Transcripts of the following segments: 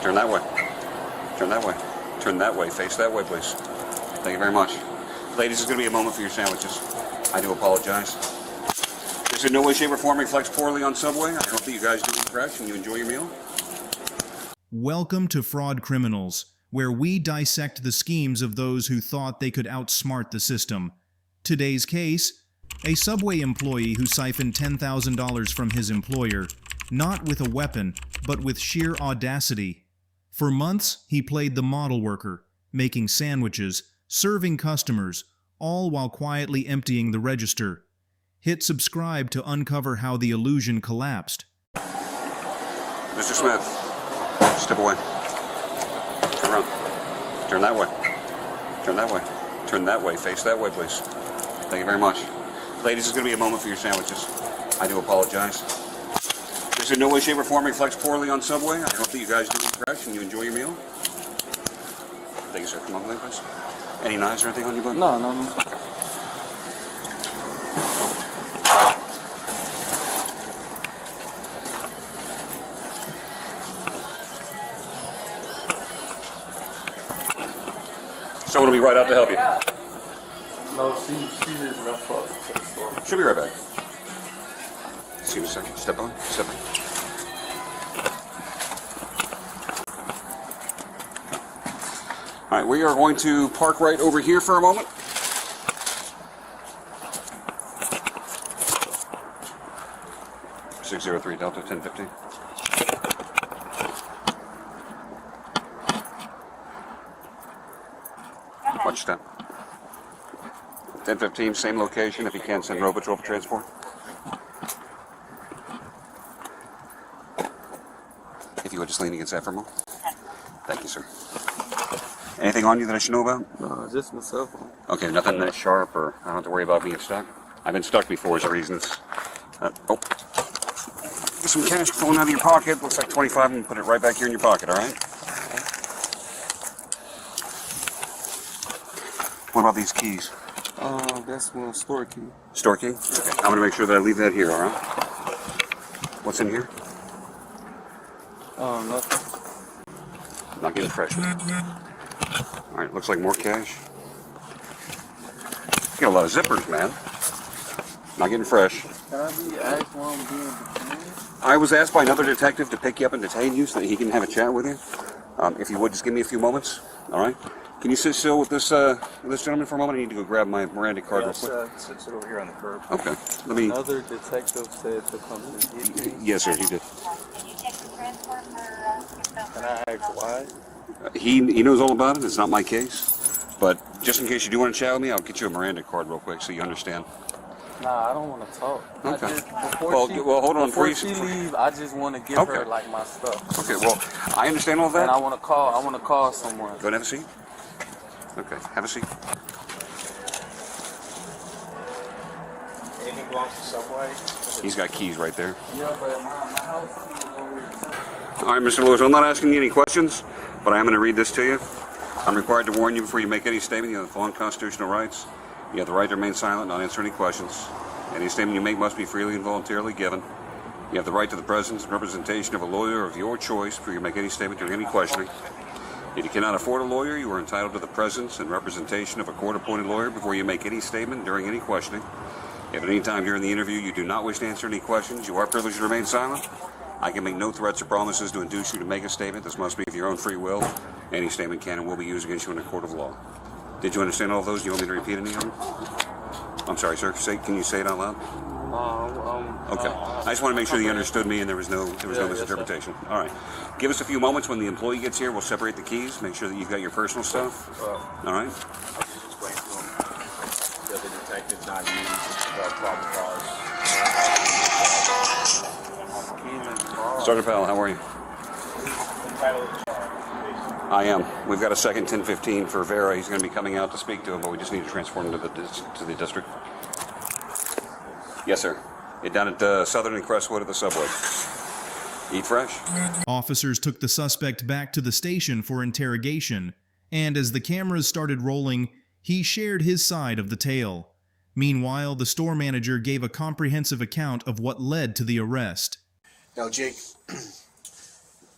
Turn that way. Turn that way. Turn that way. Face that way, please. Thank you very much. Ladies, it's going to be a moment for your sandwiches. I do apologize. This in no way, shape, or form reflects poorly on Subway. I hope that you guys do eat fresh and you enjoy your meal. Welcome to Fraud Criminals, where we dissect the schemes of those who thought they could outsmart the system. Today's case: a Subway employee who siphoned $10,000 from his employer, not with a weapon, but with sheer audacity. For months, he played the model worker, making sandwiches, serving customers, all while quietly emptying the register. Hit subscribe to uncover how the illusion collapsed. Mr. Smith, step away. Turn around. Turn that way. Turn that way. Turn that way. Face that way, please. Thank you very much. Ladies, it's going to be a moment for your sandwiches. I do apologize. This in no way, shape, or form reflects poorly on Subway. I hope that you guys do eat fresh and you enjoy your meal. Thank you, sir. Come on, please. Any knives or anything on you, bud? No. Someone will be right out to help you. No, she just left us to the store. She'll be right back. See you in a second. Step on. Step on. All right, we are going to park right over here for a moment. (603 Delta 1015). Watch your step. 1015, same location. If you can, send Row Patrol for transport. If you would just lean against that for a moment. Thank you, sir. Anything on you that I should know about? No, just my cell phone. Okay, nothing that sharp, or I don't have to worry about being stuck. I've been stuck before as reasons. Get some cash falling out of your pocket. Looks like 25, and put it right back here in your pocket, all right? What about these keys? That's my store key. Store key? Okay. I'm going to make sure that I leave that here, all right? What's in here? Nothing. Not getting fresh. All right, looks like more cash. You got a lot of zippers, man. Not getting fresh. Can I be asked why I'm being detained? I was asked by another detective to pick you up and detain you so that he can have a chat with you. If you would, just give me a few moments, all right? Can you sit still with this gentleman for a moment? I need to go grab my Miranda card real quick. Sit over here on the curb. Okay, let me... Another detective said to come and get me. Yes, sir, he did. Can I ask why? He knows all about it. It's not my case. But just in case you do want to chat with me, I'll get you a Miranda card real quick so you understand. Nah, I don't want to talk. Okay. Before hold on. Before she leave, I just want to give her like my stuff. Okay, well, I understand all that. And I want to call someone. Go and have a seat. Okay, have a seat. Anything belongs to Subway? He's got keys right there. Yeah, but my house is over here. All right, Mr. Lewis, I'm not asking you any questions, but I am going to read this to you. I'm required to warn you before you make any statement. You have the following constitutional rights. You have the right to remain silent, not answer any questions. Any statement you make must be freely and voluntarily given. You have the right to the presence and representation of a lawyer of your choice before you make any statement during any questioning. If you cannot afford a lawyer, you are entitled to the presence and representation of a court-appointed lawyer before you make any statement during any questioning. If at any time during the interview you do not wish to answer any questions, you are privileged to remain silent. I can make no threats or promises to induce you to make a statement. This must be of your own free will. Any statement can and will be used against you in a court of law. Did you understand all of those? Do you want me to repeat any of them? I'm sorry, sir. Can you say it out loud? Okay. I just want to make sure that you understood me and there was no misinterpretation. Yes, all right. Give us a few moments. When the employee gets here, we'll separate the keys. Make sure that you've got your personal stuff. All right. Explain to him that the detective's not used probable cause. Sergeant Powell, how are you? I am. We've got a second 1015 for Vera. He's going to be coming out to speak to him, but we just need to transfer him to the district. Yes, sir. Get down at Southern and Crestwood at the Subway. Eat fresh. Officers took the suspect back to the station for interrogation, and as the cameras started rolling, he shared his side of the tale. Meanwhile, the store manager gave a comprehensive account of what led to the arrest. Now, Jake,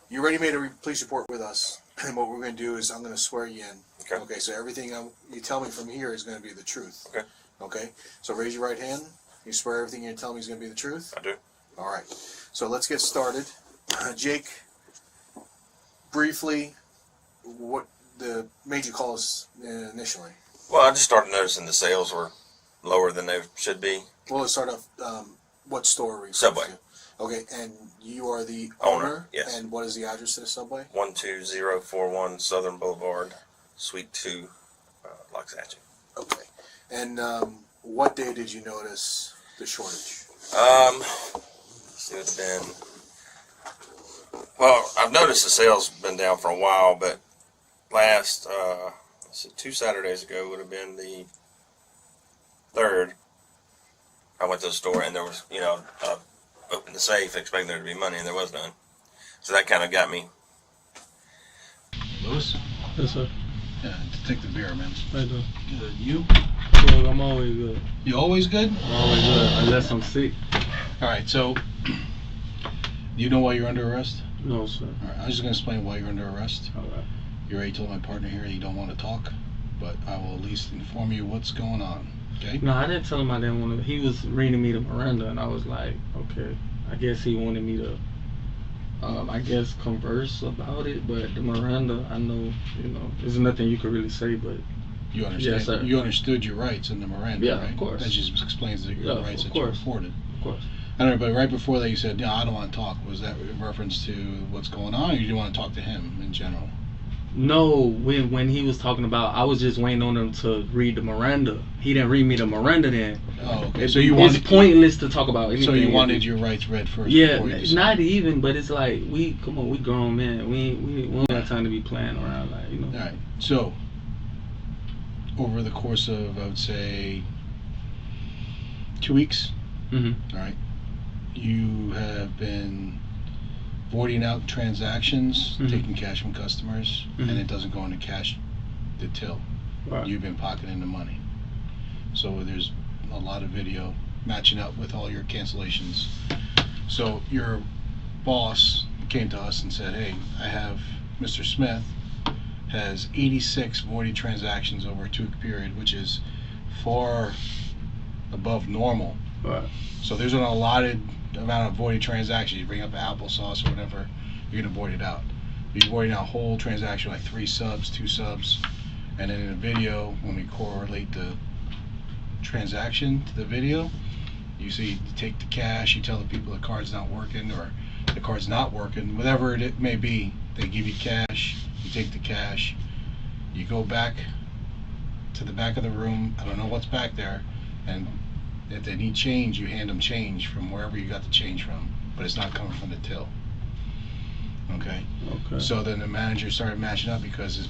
You already made a police report with us, and what we're going to do is I'm going to swear you in. Okay. Okay, so everything you tell me from here is going to be the truth. Okay. Okay, so raise your right hand. You swear everything you're telling me is going to be the truth? I do. All right, so let's get started. Jake, briefly, what made you call us initially? Well, I just started noticing the sales were lower than they should be. Well, let's start off. What store were you? Subway. To? Okay, and you are the Owner, yes. And what is the address to the Subway? 12041 Southern Boulevard, Suite 2, Loxahatchee. Okay, and what day did you notice the shortage? It would have been. Well, I've noticed the sales been down for a while, but last 2 Saturdays ago would have been the 3rd. I went to the store and there was, opened the safe expecting there to be money and there was none. So that kind of got me. Lewis? Yes, sir. Yeah, take the beer, man. I do. Good. You? Good. I'm always good. You always good? I'm always good, unless I'm sick. All right, so do you know why you're under arrest? No, sir. All right, I'm just going to explain why you're under arrest. All right. You already told my partner here you don't want to talk, but I will at least inform you what's going on, okay? No, I didn't tell him I didn't want to. He was reading me the Miranda, and I was like, okay. I guess he wanted me to, converse about it. But the Miranda, I know, there's nothing you could really say. But You understand? Yes, sir. You understood your rights in the Miranda, Yeah, right? of course. That just explains your rights of that you course. afforded. of course, I don't know, but right before that you said, I don't want to talk. Was that in reference to what's going on, or you didn't want to talk to him in general? no. When he was talking about, I was just waiting on him to read the Miranda. He didn't read me the Miranda then. Oh, okay. It's, So you it's wanted pointless to talk about anything. So you wanted your rights read first? Yeah, before you decided. not even, but it's like we grown men. We don't have time to be playing around, All right. So over the course of, I would say, 2 weeks. Mm-hmm. All right. You have been voiding out transactions, Mhm. taking cash from customers, Mhm. and it doesn't go into cash, the till. Right. You've been pocketing the money. So there's a lot of video matching up with all your cancellations. So your boss came to us and said, hey, I have Mr. Smith has 86 voided transactions over a 2-week period, which is far above normal. Right. So there's an allotted amount of voided transactions. You bring up applesauce or whatever, you're gonna void it out. You're voiding out whole transaction, like 3 subs, 2 subs, and then in the video, when we correlate the transaction to the video, you see you take the cash, you tell the people the card's not working or the card's not working, whatever it may be. They give you cash, you take the cash, you go back to the back of the room, I don't know what's back there, and if they need change, you hand them change from wherever you got the change from, but it's not coming from the till. Okay? Okay. So then the manager started matching up because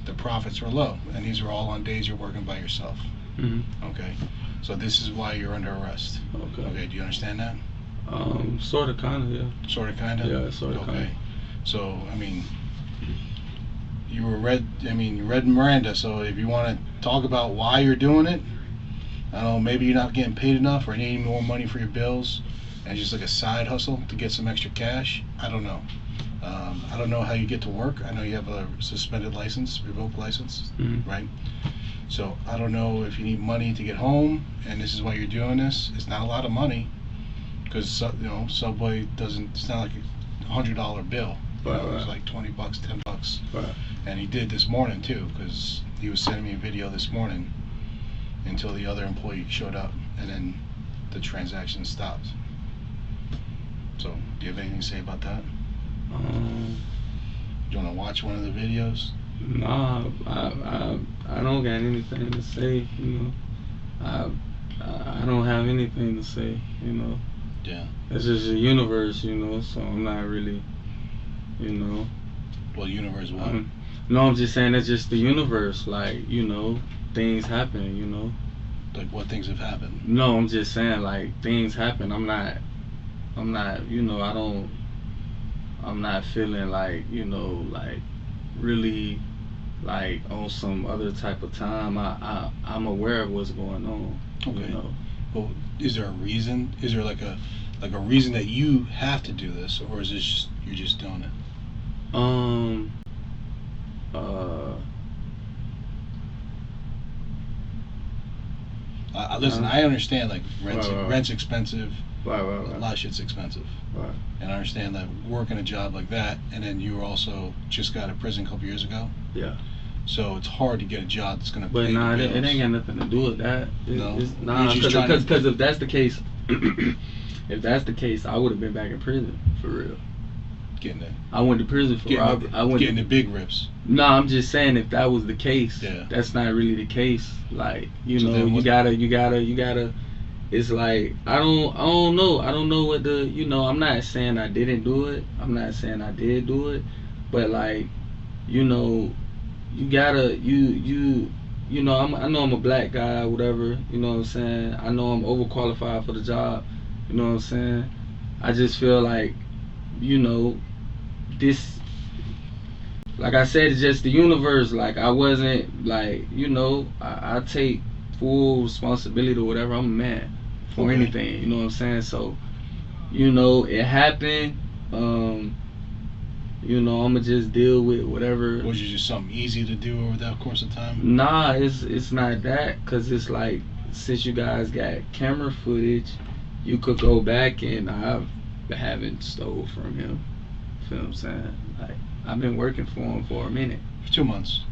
the profits were low, and these are all on days you're working by yourself. Mm-hmm. Okay? So this is why you're under arrest. Okay. Okay, do you understand that? Sort of, kind of, yeah. Sort of, kind of? Yeah, sort of, Okay. kinda. So, I mean, you read Miranda, so if you want to talk about why you're doing it, I don't know, maybe you're not getting paid enough or needing more money for your bills, and it's just like a side hustle to get some extra cash. I don't know. I don't know how you get to work. I know you have a suspended license, revoked license, Mm-hmm. right? So I don't know if you need money to get home, and this is why you're doing this. It's not a lot of money, because Subway doesn't. It's not like a $100 bill. Right, It was right. like $20, $10. Right. And he did this morning too, because he was sending me a video this morning until the other employee showed up, and then the transaction stopped. So, do you have anything to say about that? Do you want to watch one of the videos? Nah, I don't got anything to say. I don't have anything to say. Yeah. It's just a universe. So I'm not really. Well, universe what? No, I'm just saying it's just the universe. Like, things happen. Like what things have happened? No, I'm just saying like things happen. I'm not. I'm not feeling like like really like on some other type of time. I'm aware of what's going on. Okay. Well, is there a reason? Is there like a reason that you have to do this, or is this just you're just doing it? Listen, I understand like rent's Right. rent's expensive. Right. A lot of shit's expensive. Right. And I understand that working a job like that, and then you also just got out of prison a couple years ago. Yeah. So it's hard to get a job that's gonna But pay nah, the it bills. ain't got nothing to do with that. No? Nah, You're just trying to- because if that's the case, if that's the case, I would have been back in prison for real. Getting it. I went to prison for robbery. I went. Getting the big rips. No, I'm just saying if that was the case, Yeah. that's not really the case. Like you So know, then you what- gotta. It's like I don't know. I don't know what the I'm not saying I didn't do it. I'm not saying I did do it, but like you gotta I know I'm a black guy, whatever. You know what I'm saying. I know I'm overqualified for the job. You know what I'm saying. I just feel like this, like I said, it's just the universe. Like I wasn't like I take full responsibility or whatever. I'm a man for Okay. anything. You know what I'm saying. So it happened. I'ma just deal with whatever. Was it just something easy to do over that course of time? Nah, it's not that, cause it's like since you guys got camera footage, you could go back and I haven't stole from him. Feel what I'm saying? Like I've been working for him for a minute. For 2 months.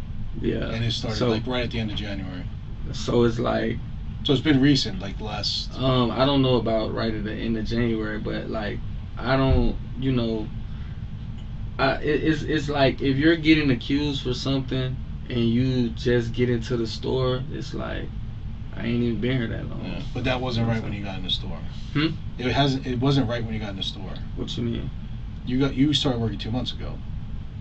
Yeah. And it started so, like right at the end of January. So it's like So it's been recent, like the last. I don't know about right at the end of January, but like I don't it's like if you're getting accused for something and you just get into the store, it's like I ain't even been here that long. Yeah. But that wasn't right when you got in the store. Hmm? It wasn't right when you got in the store. What you mean? You started working 2 months ago.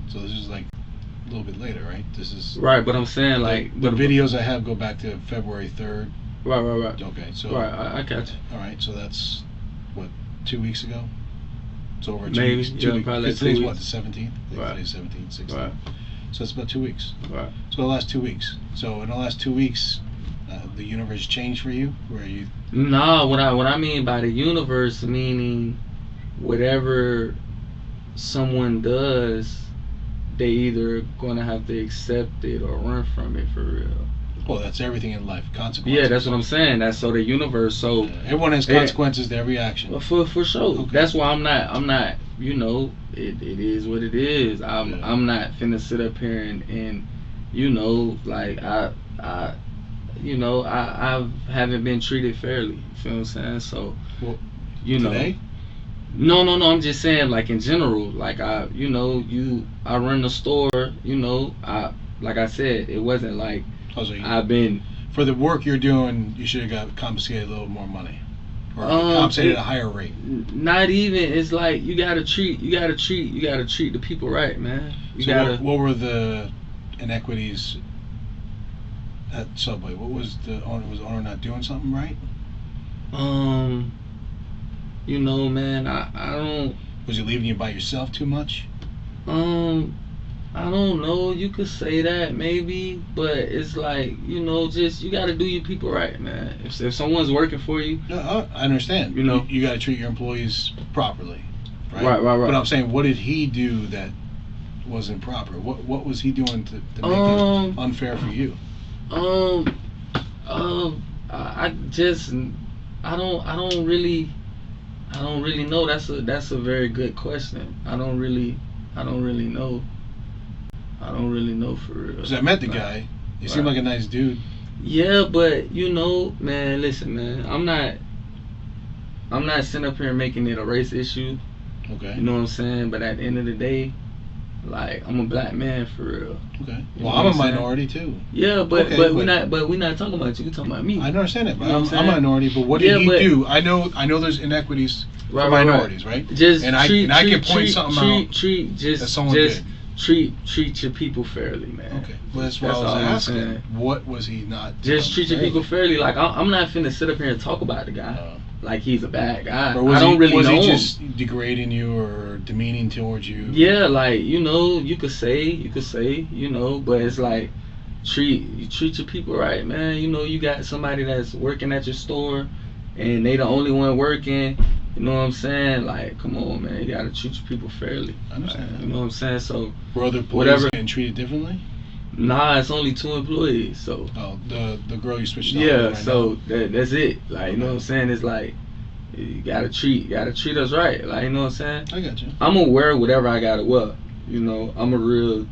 So this is like a little bit later, right? This is Right, but I'm saying like the videos I have go back to February 3rd. Right. Okay, so Right, I catch you. all right, so that's what 2 weeks ago. It's over 2 Maybe, weeks. yeah, Weeks. probably like 2 Today's what, weeks. the 17th? Right. Today's 17th, 16th. Right. So it's about 2 weeks. Right. So the last 2 weeks. So in the last 2 weeks, the universe changed for you, where you. No, what I mean by the universe, meaning whatever someone does, they either gonna have to accept it or run from it for real. Well, that's everything in life. Consequences. Yeah, that's what I'm saying. That's so the universe. So Yeah, everyone has consequences to every action. for sure. Okay. That's why I'm not. It is what it is. I'm not finna sit up here and like I haven't been treated fairly. You feel what I'm saying? So Well, today? No. I'm just saying, like in general, like I run the store. Like I said, it wasn't like Oh, so I've been. for the work you're doing, you should have got compensated a little more money, or compensated at a higher rate. Not even. It's like you gotta treat the people right, man. What were the inequities at Subway? What was the owner? Was the owner not doing something right? Man, I don't. Was he leaving you by yourself too much? I don't know. You could say that maybe, but it's like just you gotta do your people right, man. If someone's working for you, No, I understand. You got to treat your employees properly, right? Right. But I'm saying, what did he do that wasn't proper? What was he doing to make it unfair for you? I don't really know. That's a very good question. I don't really know. I don't really know for real. Because I met the guy. He seemed like a nice dude. Yeah, but man, listen, man. I'm not sitting up here making it a race issue. Okay. You know what I'm saying? But at the end of the day, like I'm a black man for real. Okay. You Well, know I'm what a I'm saying? minority too. Yeah, but Okay, we're not talking about you. We're talking about me. I understand it, but You know what I'm I'm a saying? minority. But what did he do? I know there's inequities for minorities, right? Just And I can point something out that someone did. Treat your people fairly, man. Okay. Well, that's why That's I all was I'm asking. saying. What was he not doing? Just treat your people fairly. Like I'm not finna sit up here and talk about the guy like he's a bad guy. Or was I don't really was know he him. just degrading you or demeaning towards you? Yeah, like you could say, but it's like treat your people right, man. You got somebody that's working at your store, and they the only one working, You know what I'm saying? Like, come on, man. You gotta treat your people fairly. I understand. You know what I'm saying? So, Were other employees whatever. getting treated differently? Nah, it's only 2 employees. So, Oh, the girl you switched out with yeah. right So that's it. Like, you know what I'm saying? It's like you gotta treat us right. Like, you know what I'm saying? now? I got you. I'm gonna wear whatever I gotta wear. You know, I'm a real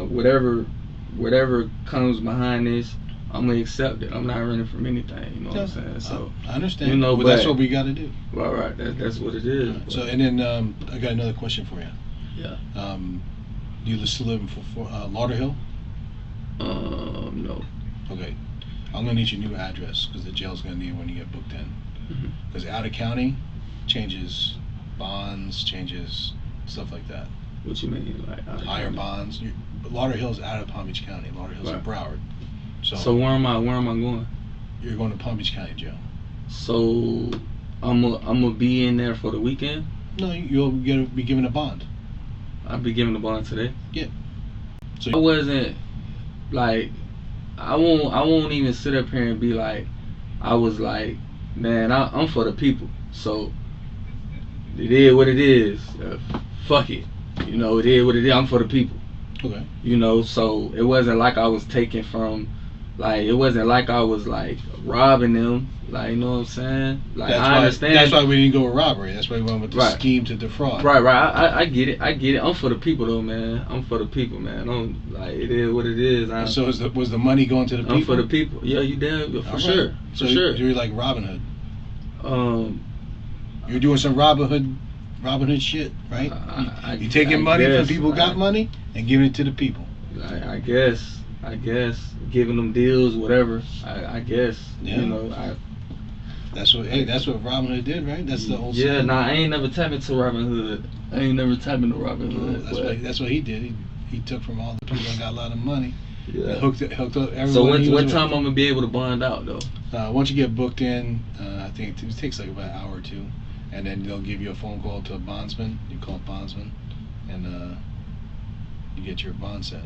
whatever comes behind this, I'm gonna accept it. I'm not running from anything. You know what I'm saying? So I understand. you know, but that's but- what we got to do. right. That's what it is. So, and then I got another question for you. Yeah. You still live in Lauderhill? No. Okay. I'm gonna need your new address because the jail's gonna need it when you get booked in. Mhm. Because out of county changes bonds, changes stuff like that. What you mean, like Higher bonds. Lauderhill's out of Palm Beach County. Lauderhill's in Right. Broward. So where am I going? You're going to Palm Beach County Jail. So I'm gonna be in there for the weekend. No, you'll be given a bond. I'll be giving the bond today. So I wasn't like I won't even sit up here and be like I was like, man, I'm for the people. So it is what it is. Fuck it. You know, it is what it is. I'm for the people. okay. You know, so it wasn't like I was taking from, like, it wasn't like I was like robbing them. Like, you know what I'm saying? Like, I understand. That's why we didn't go with robbery. That's why we went with the Right. scheme to defraud. Right. I get it. I'm for the people though, man. I'm for the people, man. I'm like, it is what it is. So was the money going to the people? I'm for the people. Yeah, you damn for All right. sure. So For sure. you're like Robin Hood. You're doing some Robin Hood shit, right? You're taking money from people who got money and giving it to the people. I guess giving them deals, whatever. I guess. Yeah. You know. That's what Robin Hood did, right? That's the old. Yeah. saying. Nah, I ain't never tapped into Robin Hood. Robin Hood. That's what he did. He took from all the people that got a lot of money. Yeah. And hooked up everyone. So he was what with. time I'm gonna be able to bond out though? Once you get booked in, I think it takes like about an hour or two, and then they'll give you a phone call to a bondsman. You call a bondsman, and you get your bond set.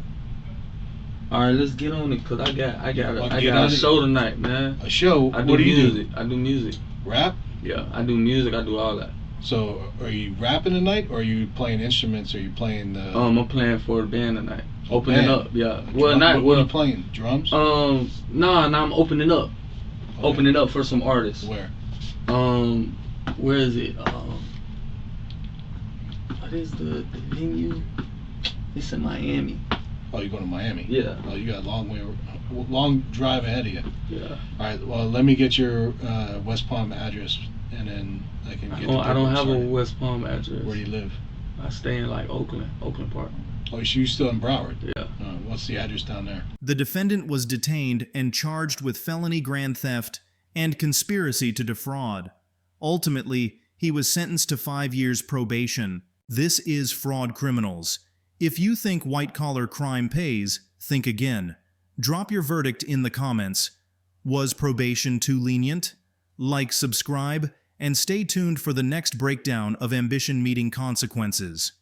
All right, let's get on it, cause I got Get a on it. show tonight, man. A show. I do What do you music. do? I do music. Rap. Yeah, I do music. I do all that. So are you rapping tonight, or are you playing instruments, or are you playing? I'm playing for a band tonight. Opening band? up, yeah. What are you playing? Drums? Nah, I'm opening up. Okay. Opening up for some artists. Where? Where is it? What is the venue? It's in Miami. Oh, you're going to Miami. Yeah. Oh, you got a long drive ahead of you. Yeah. All right. Well, let me get your West Palm address, and then I can get. I don't have a started. West Palm address. Where do you live? I stay in like Oakland Park. Oh, so you still in Broward? Yeah. What's the address down there? The defendant was detained and charged with felony grand theft and conspiracy to defraud. Ultimately, he was sentenced to 5 years probation. This is Fraud Criminals. If you think white-collar crime pays, think again. Drop your verdict in the comments. Was probation too lenient? Like, subscribe, and stay tuned for the next breakdown of ambition meeting consequences.